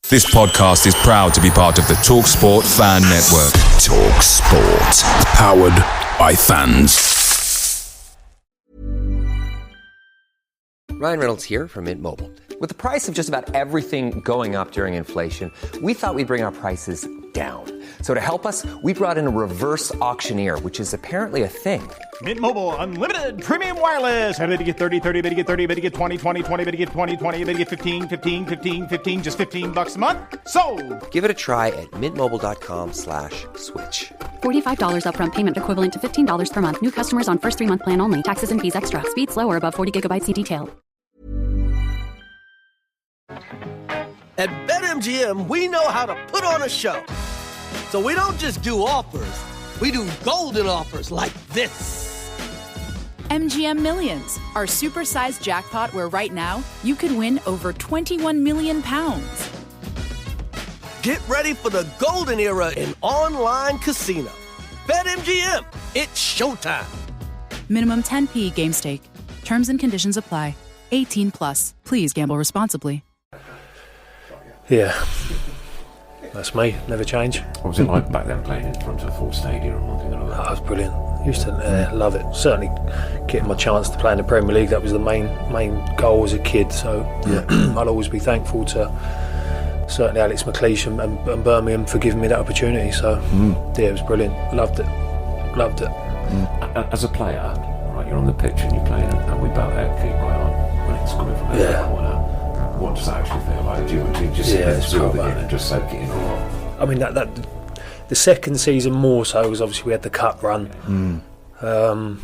This podcast is proud to be part of the Talk Sport Fan Network. Talk Sport. Powered by fans. Ryan Reynolds here from Mint Mobile. With the price of just about everything going up during inflation, we thought we'd bring our prices down. So to help us, we brought in a reverse auctioneer, which is apparently a thing. Mint Mobile Unlimited Premium Wireless. How to get 30, 30, how to get 30, how to get 20, 20, 20, how to get 20, 20, how to get 15, 15, 15, 15, just $15 a month? Sold! Give it a try at mintmobile.com/switch. $45 upfront payment equivalent to $15 per month. New customers on first 3-month plan only. Taxes and fees extra. Speed slower above 40 gigabytes. See detail. At BetMGM, we know how to put on a show. So we don't just do offers, we do golden offers like this. MGM Millions, our supersized jackpot where right now you could win over £21 million. Get ready for the golden era in online casino. BetMGM, it's showtime. Minimum 10p game stake. Terms and conditions apply. 18 plus. Please gamble responsibly. Yeah, that's me. Never change. What was it like back then playing in front of a full stadium and one thing or another? Oh, it was brilliant. Used to love it. Certainly getting my chance to play in the Premier League, that was the main goal as a kid. So yeah. I'll always be thankful to certainly Alex McLeish and Birmingham for giving me that opportunity. So yeah, it was brilliant. Loved it. As a player, right, you're on the pitch and you're playing and we bout out keep right on when it's coming from the corner. What does that actually feel like? Do you just sit there and just soak it in or what? I mean, that the second season more so, because obviously we had the cup run. I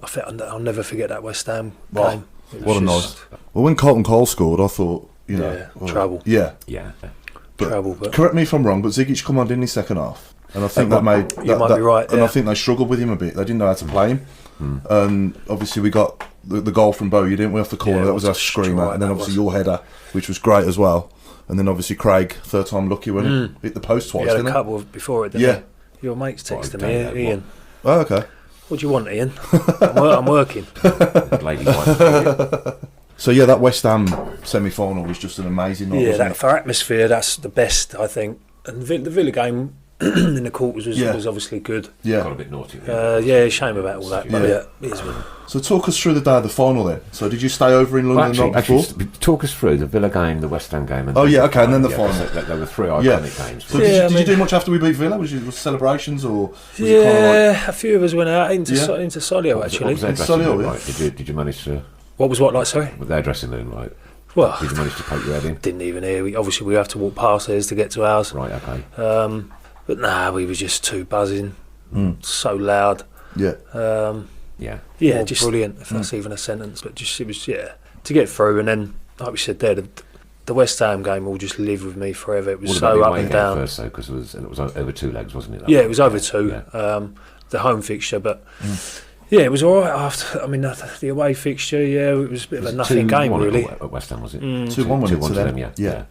think I'll never forget that West Ham game. What a night. Well, when Carlton Cole scored, I thought, trouble. Yeah. But trouble. But correct me if I'm wrong, but Zigic come on in his second half. And I think you might be right. And I think they struggled with him a bit. They didn't know how to play him. And obviously we got the goal from Bowie, didn't we, off the corner? That was our screamer. And then obviously your header, which was great as well. And then obviously Craig, third time lucky when he hit the post twice, had didn't a couple before it, didn't he? Your mate's texting me, Ian. Oh, okay. What do you want, Ian? I'm working. Lady wife. So yeah, that West Ham semi-final was just an amazing night, wasn't it? For atmosphere, that's the best, I think. And the Villa game in the quarters was obviously good. Yeah. Got a bit naughty. Shame about all that. But it is one. So talk us through the day of the final then. So did you stay over in London the night before? Talk us through the Villa game, the West Ham game. And and then the final. There were three iconic games. So did you do much after we beat Villa? Was it celebrations or? Was it kind of like... a few of us went out into Solio actually. Did you manage to? What was what like? Sorry. With their dressing room, like. Well, did you manage to poke your head in? Didn't even hear. We have to walk past theirs to get to ours. Right. Okay. But we were just too buzzing, so loud. Yeah. Just brilliant. If that's even a sentence, but just it was to get through, and then like we said there, the West Ham game will just live with me forever. It was so up and down. First, because it was over two legs, wasn't it? It was over two. Yeah. The home fixture, but. Yeah, it was all right after. I mean, the away fixture, it was a bit of a nothing game, really. At West Ham, was it? 2-1 to them, yeah.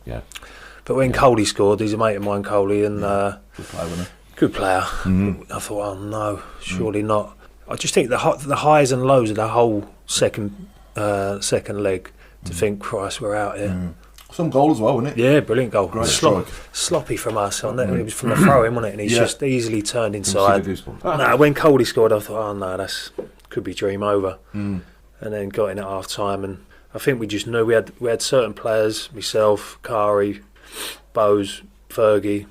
But when Coley scored, he's a mate of mine, Coley, and good player, wasn't he? Good player. I thought, oh no, surely not. I just think the highs and lows of the whole second leg. To think, Christ, we're out here. Some goal as well, wasn't it? Yeah, brilliant goal. Great strike. Sloppy from us. It was from the throw-in, wasn't it? And he's just easily turned inside. When Coley scored, I thought, oh no, that's could be dream over. And then got in at half time, and I think we just knew we had certain players, myself, Kari, Bose, Fergie,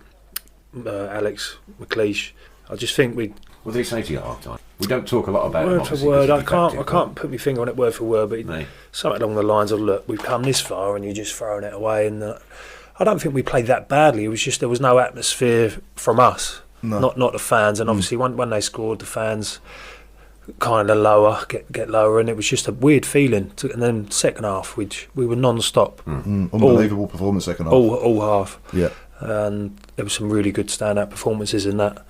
Alex McLeish. I just think we. What did he say to you at half time? We don't talk a lot about word for word. I can't put my finger on it word for word, but something along the lines of, look, we've come this far and you're just throwing it away. And I don't think we played that badly. It was just there was no atmosphere from us, not the fans. And obviously when they scored, the fans kind of get lower, and it was just a weird feeling. And then second half, we were non-stop. Unbelievable performance second half. All half. Yeah. And there were some really good standout performances in that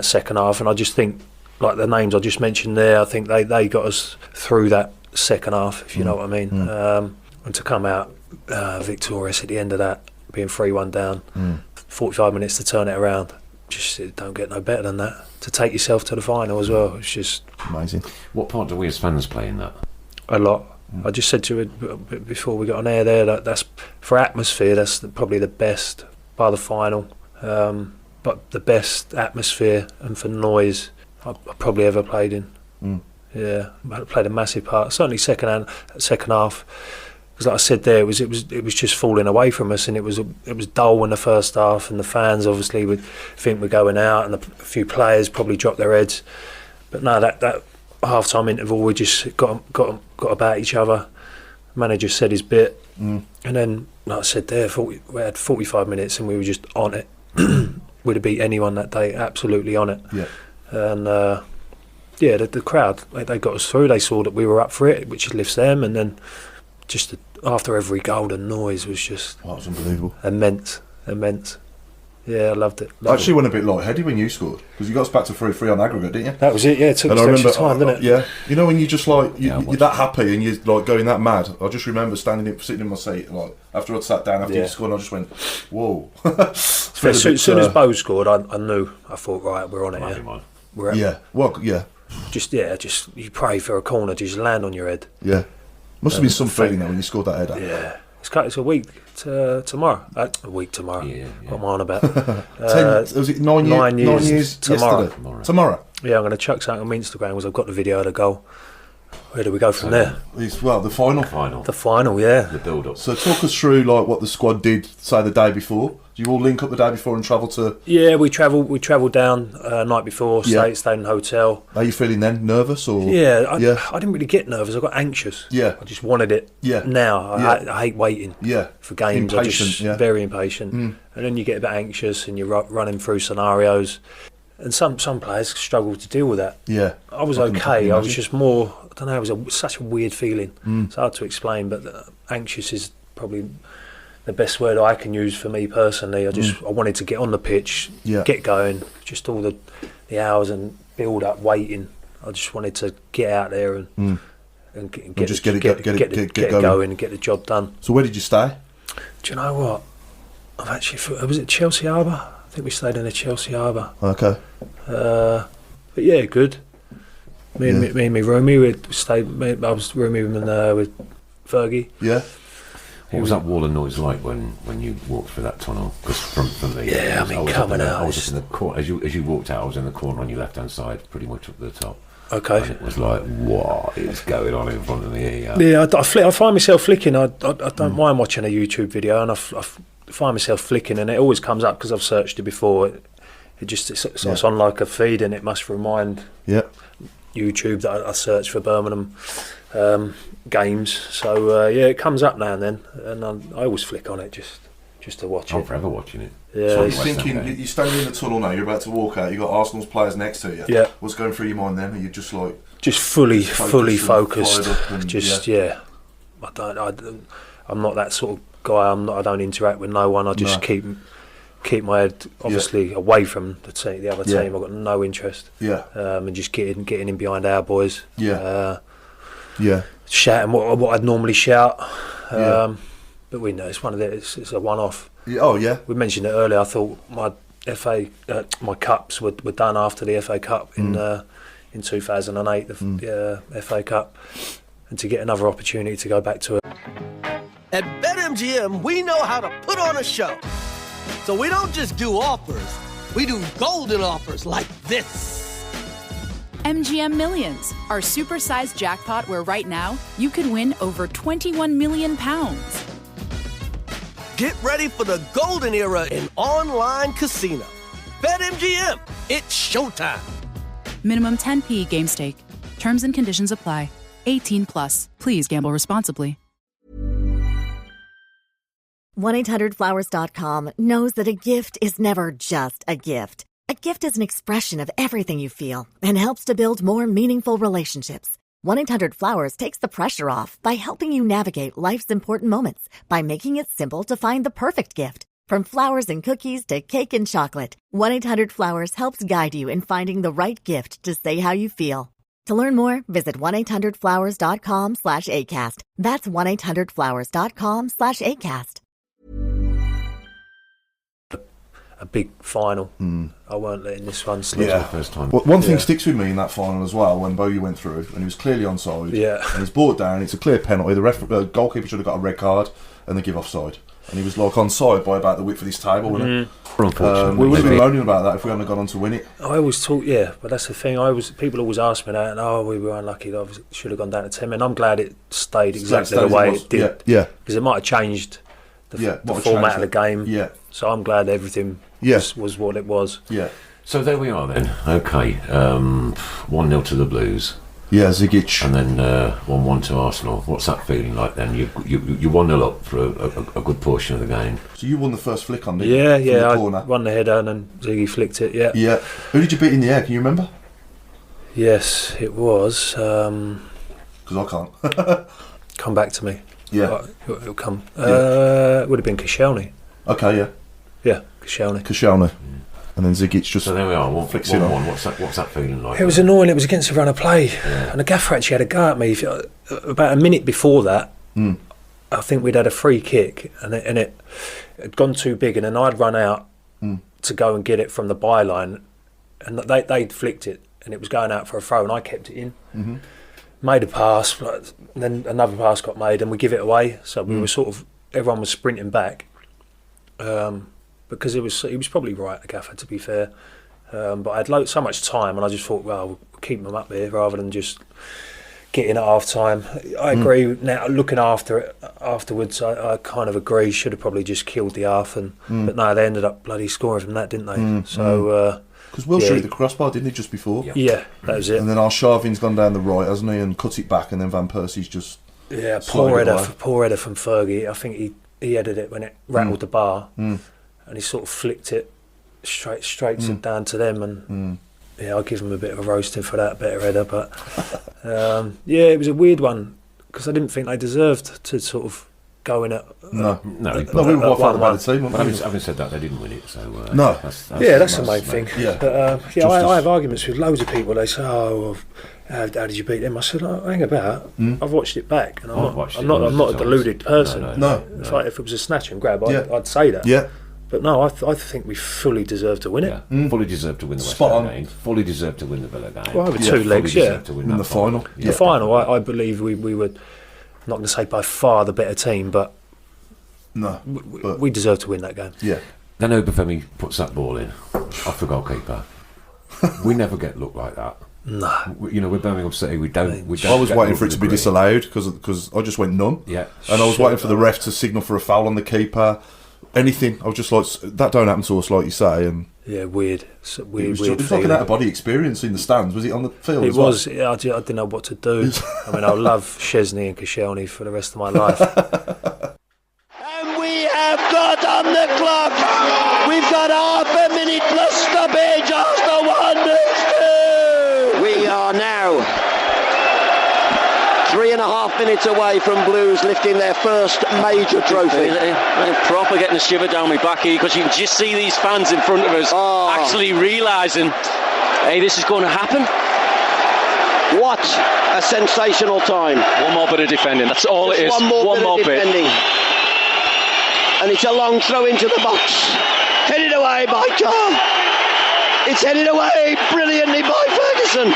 second half. And I just think, like the names I just mentioned there, I think they got us through that second half, if you know what I mean. And to come out victorious at the end of that, being 3-1 down, 45 minutes to turn it around, just it don't get no better than that. To take yourself to the final as well, it's just amazing. What part do we as fans play in that? A lot. I just said to her before we got on air there that that's for atmosphere. That's probably the best by the final, but the best atmosphere and for noise I probably ever played in. Yeah, I played a massive part. Certainly second half. Because like I said there, it was just falling away from us, and it was dull in the first half, and the fans obviously would think we're going out, and a few players probably dropped their heads. But no, that half-time interval, we just got about each other. The manager said his bit, and then like I said there, we had 45 minutes, and we were just on it. We'd have beat anyone that day, absolutely on it. Yeah, and the crowd they got us through. They saw that we were up for it, which lifts them, and then just after every goal, the noise was just... Oh, it was unbelievable. Immense. Yeah, I loved it. I actually went a bit light-headed when you scored, because you got us back to 3-3 on aggregate, didn't you? That was it, yeah. It took extra time, didn't it? Yeah. You know when you just like, you're that happy and you're like going that mad. I just remember sitting in my seat, like, after I'd sat down after you scored, and I just went, whoa. As soon as Bo scored, I knew, I thought, right, we're on it here. Just you pray for a corner, just land on your head. Yeah. Must have been some feeling though when you scored that header. Yeah, it's a week tomorrow. A week tomorrow. Yeah. What am I on about? Was it 9 years tomorrow? Tomorrow. Yeah, I'm going to chuck something on my Instagram because I've got the video of the goal. Where do we go from there? The final. The final, yeah. The build-up. So talk us through like what the squad did, say the day before. Do you all link up the day before and travel to? Yeah, we travelled down night before. Stayed in a hotel. How are you feeling then? Nervous or? Yeah, I didn't really get nervous. I got anxious. Yeah, I just wanted it. Yeah. Now I hate waiting. Yeah. For games, very impatient. And then you get a bit anxious and you're running through scenarios. And some players struggle to deal with that. Yeah, I was okay. I was just more. I don't know. It was such a weird feeling. It's hard to explain, but anxious is probably the best word I can use for me personally. I wanted to get on the pitch, get going. Just all the hours and build up, waiting. I just wanted to get out there and get going and get the job done. So where did you stay? Do you know what? I've actually. Was it Chelsea Harbour? I think we stayed in the Chelsea Harbour. Okay. But yeah, good. Me and my roomie, I was rooming with Fergie. Yeah. What was that wall of noise like when you walked through that tunnel? Because from me, coming out. I was just in the corner. As you walked out, I was in the corner on your left-hand side, pretty much up to the top. Okay. And it was like, what is going on in front of me here? Yeah, I find myself flicking. I don't mind watching a YouTube video, and I find myself flicking, and it always comes up because I've searched it before. It's on like a feed, and it must remind YouTube that I searched for Birmingham games. So it comes up now and then, and I always flick on it just to watch it. I'm forever watching it. Yeah. So you're standing in the tunnel now. You're about to walk out. You got Arsenal's players next to you. Yeah. What's going through your mind then? Are you just like fully focused? I'm not that sort of guy. I don't interact with no one. I just keep my head obviously away from the other team. I've got no interest. Yeah. And just getting in behind our boys. Yeah. Shouting what I'd normally shout. But we know it's it's a one-off. Yeah. Oh yeah. We mentioned it earlier. I thought my my cups were done after the FA Cup in 2008, the FA Cup, and to get another opportunity to go back to it. At BetMGM, we know how to put on a show. So we don't just do offers, we do golden offers like this. MGM Millions, our supersized jackpot where right now you could win over £21 million. Get ready for the golden era in online casino. BetMGM, it's showtime. Minimum 10p game stake. Terms and conditions apply. 18+. Please gamble responsibly. 1-800-Flowers.com knows that a gift is never just a gift. A gift is an expression of everything you feel and helps to build more meaningful relationships. 1-800-Flowers takes the pressure off by helping you navigate life's important moments by making it simple to find the perfect gift. From flowers and cookies to cake and chocolate, 1-800-Flowers helps guide you in finding the right gift to say how you feel. To learn more, visit 1-800-Flowers.com/ACAST. That's 1-800-Flowers.com/ACAST. a big final. I weren't letting this one slip. Yeah, first time. Well, one thing sticks with me in that final as well, when Bowyer went through and he was clearly onside. Yeah, and he's brought down. It's a clear penalty. The goalkeeper should have got a red card, and they give offside. And he was like onside by about the width of this table, wasn't it? We would have been moaning about that if we hadn't gone on to win it. I always thought, but that's the thing. People always ask me that, and we were unlucky. Obviously, should have gone down to 10 men. I'm glad it stayed exactly the way it did. Yeah, because it might have changed the format of the game. Yeah, so I'm glad everything was what it was. Yeah. So there we are then. Okay, 1-0 to the Blues. Yeah, Zigic. And then 1-1 to Arsenal. What's that feeling like then? You 1-0 up for a good portion of the game. So you won the first flick on, didn't you? Yeah, I won the header and then Ziggy flicked it, yeah. Yeah. Who did you beat in the air, can you remember? Yes, it was. Because I can't. Come back to me. Yeah. It'll come. It would have been Koscielny. Okay, yeah. Yeah, Koscielny. Koscielny. And then Zigic just... So there we are, flicks it on. What's that feeling like? It was annoying, it was against the run of play. Yeah. And the gaffer actually had a go at me. About a minute before that, I think we'd had a free kick and it had gone too big, and then I'd run out to go and get it from the byline, and they'd flicked it and it was going out for a throw, and I kept it in. Made a pass, and then another pass got made and we give it away. So we were sort of, everyone was sprinting back. Because he was probably right, the gaffer, to be fair. But I had so much time, and I just thought, well, we'll keep them up there rather than just getting at half time. I agree. Now looking after it afterwards, I kind of agree. Should have probably just killed the half, but no, they ended up bloody scoring from that, didn't they? So because Will shot the crossbar, didn't he, just before? Yeah, that was it. And then Arshavin's gone down the right, hasn't he, and cut it back, and then Van Persie's just poor header from Fergie. I think he headed it when it rattled the bar. And he sort of flicked it straight down to them, and I'll give him a bit of a roasting for that, better header. But it was a weird one because I didn't think they deserved to sort of go in at. No, we were by far the better team. But having said that, they didn't win it, so no. That's the main thing. Yeah, but I have arguments with loads of people. They say, "Oh, how did you beat them?" I said, hang about. I've watched it back, and I'm not a deluded person. No. If it was a snatch and grab, I'd say that. Yeah. But no, I think we fully deserved to win it. Yeah. Fully deserved to win the West Ham game. Fully deserved to win the Villa game. Well, over 2 legs, to win the final. The final, I believe we were, not going to say by far the better team, but we deserved to win that game. Yeah. Then Obafemi puts that ball in off the goalkeeper. We never get looked like that. No. With Birmingham City, we don't. I was waiting for it to be disallowed because I just went none. Yeah. And I was waiting for the ref to signal for a foul on the keeper. Anything. I was just like, that don't happen to us, like you say. And weird. It was like an out-of-body experience in the stands. Was it on the field? It was. I didn't know what to do. I mean, I'll love Szczesny and Koscielny for the rest of my life. And we have got on the clock. We've got half a minute plus stoppage. Arsenal 1-2. We are now 3.5 minutes away from Blues lifting their first major trophy. Proper getting a shiver down my back here because you can just see these fans in front of us actually realising, hey, this is going to happen. What a sensational time. One more bit of defending, that's all it is. One more bit. Defending. And it's a long throw into the box. Headed away by Carr. It's headed away brilliantly by Ferguson.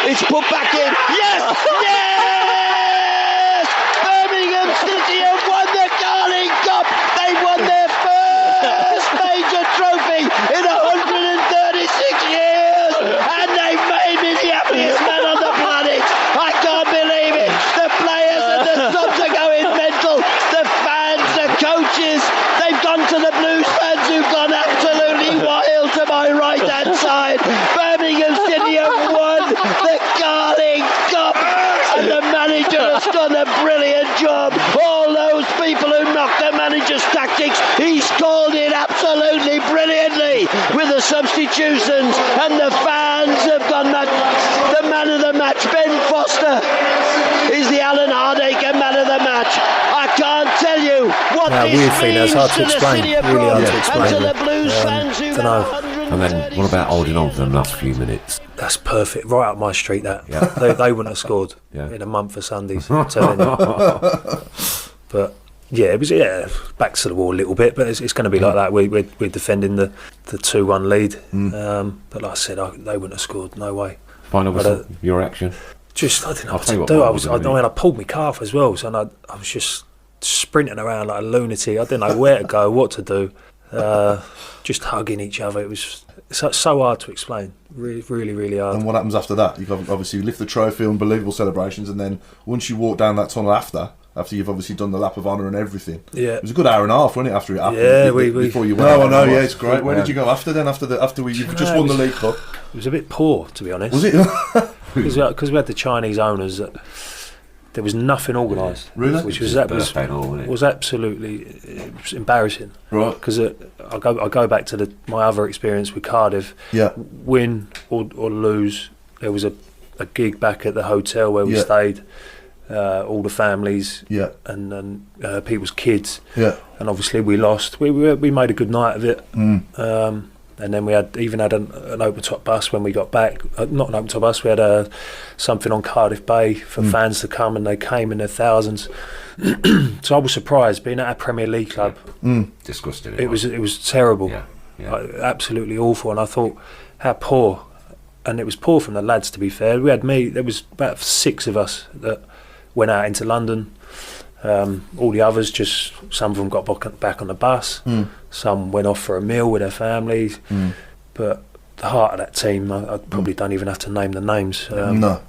It's put back in. Yes! Yes! Birmingham City have won the Carling Cup. They won their first major trophy in 136 years. And they've made me the happiest man on the planet. I can't believe it. The players and the subs are going mental. The fans, the coaches, they've gone to the Blues fans who've gone absolutely wild to my right-hand side. Birmingham City have won the Carling Cup, and the manager has done a brilliant job. All those people who knocked the manager's tactics, he's called it absolutely brilliantly with the substitutions, and the fans have gone mad. The man of the match, Ben Foster, is the Alan Hardaker man of the match. I can't tell you what this means to the city of Bronx and to the Blues fans who know. And then what about holding on for the last few minutes? That's perfect, right up my street. That they wouldn't have scored in a month of Sundays. I'm telling you. But Yeah, it was back to the wall a little bit, but it's going to be like that. We're defending the 2-1 lead, but like I said, they wouldn't have scored. No way. Final whistle, your action. Just I didn't know what to do. I pulled my calf as well, so I was just sprinting around like a lunatic. I didn't know where to go, what to do. Just hugging each other. It was so hard to explain. Really, really, really hard. And what happens after that? You obviously lift the trophy, unbelievable celebrations, and then once you walk down that tunnel after you've obviously done the lap of honour and everything. Yeah, it was a good hour and a half, wasn't it? After it happened, before you went. No, I know. Yeah, it's great. Where did you go after then? After you've just won the League Cup. It was a bit poor, to be honest. Was it? Because we had the Chinese owners. There was nothing organised. Really? Which was absolutely embarrassing. Right. Because I go back to my other experience with Cardiff. Yeah. Win or lose, there was a gig back at the hotel where we stayed. All the families and people's kids, and obviously we lost. We made a good night of it, and then we had an open top bus when we got back. Not an open top bus. We had something on Cardiff Bay for fans to come, and they came in their thousands. So I was surprised being at a Premier League club. Disgusting. It was terrible, absolutely awful. And I thought, how poor. And it was poor from the lads, to be fair. There was about 6 of us that went out into London. All the others, just some of them got back on the bus. Some went off for a meal with their families. But the heart of that team, I probably don't even have to name the names. No.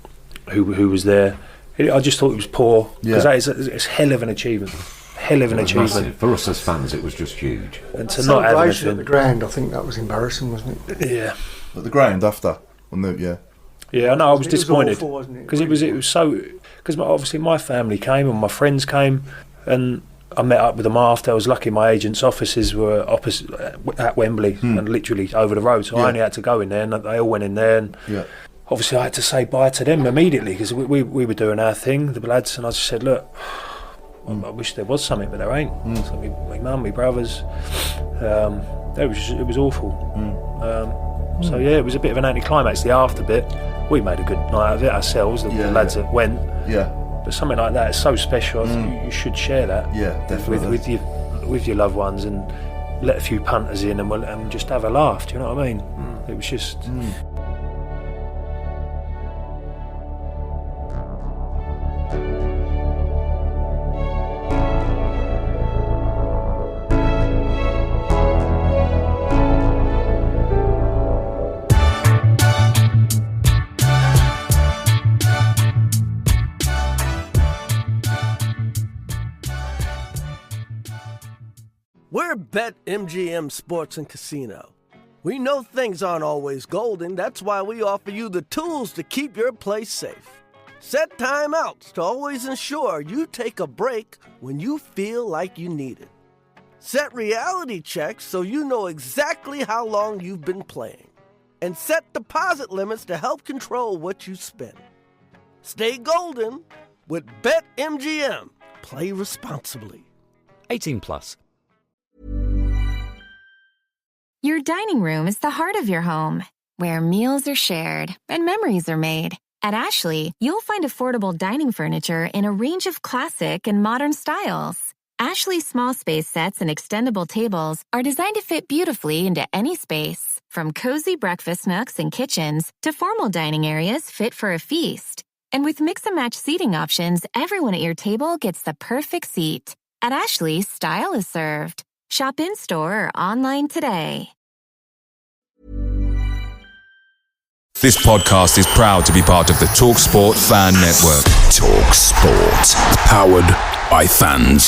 Who was there? I just thought it was poor, because it's hell of an achievement. Hell of an achievement. Massive. For us as fans, it was just huge. And to not have anything at the ground, I think that was embarrassing, wasn't it? Yeah. At the ground after. Yeah, I know. I was disappointed because it was so. Because obviously my family came and my friends came, and I met up with them after. I was lucky my agent's offices were opposite at Wembley and literally over the road, so I only had to go in there, and they all went in there. And obviously I had to say bye to them immediately because we were doing our thing, the lads, and I just said, look, I wish there was something, but there ain't. So my mum, my brothers, it was awful. So yeah, it was a bit of an anticlimax. The after bit, we made a good night of it ourselves. The lads that went. Yeah. But something like that is so special. You should share that. Yeah, definitely. With your loved ones, and let a few punters in and just have a laugh. Do you know what I mean? It was just. We're BetMGM Sports and Casino. We know things aren't always golden. That's why we offer you the tools to keep your place safe. Set timeouts to always ensure you take a break when you feel like you need it. Set reality checks so you know exactly how long you've been playing. And set deposit limits to help control what you spend. Stay golden with BetMGM. Play responsibly. 18 plus. Your dining room is the heart of your home, where meals are shared and memories are made. At Ashley, you'll find affordable dining furniture in a range of classic and modern styles. Ashley's small space sets and extendable tables are designed to fit beautifully into any space, from cozy breakfast nooks and kitchens to formal dining areas fit for a feast. And with mix-and-match seating options, everyone at your table gets the perfect seat. At Ashley, style is served. Shop in-store or online today. This podcast is proud to be part of the TalkSport Fan Network. TalkSport. Powered by fans.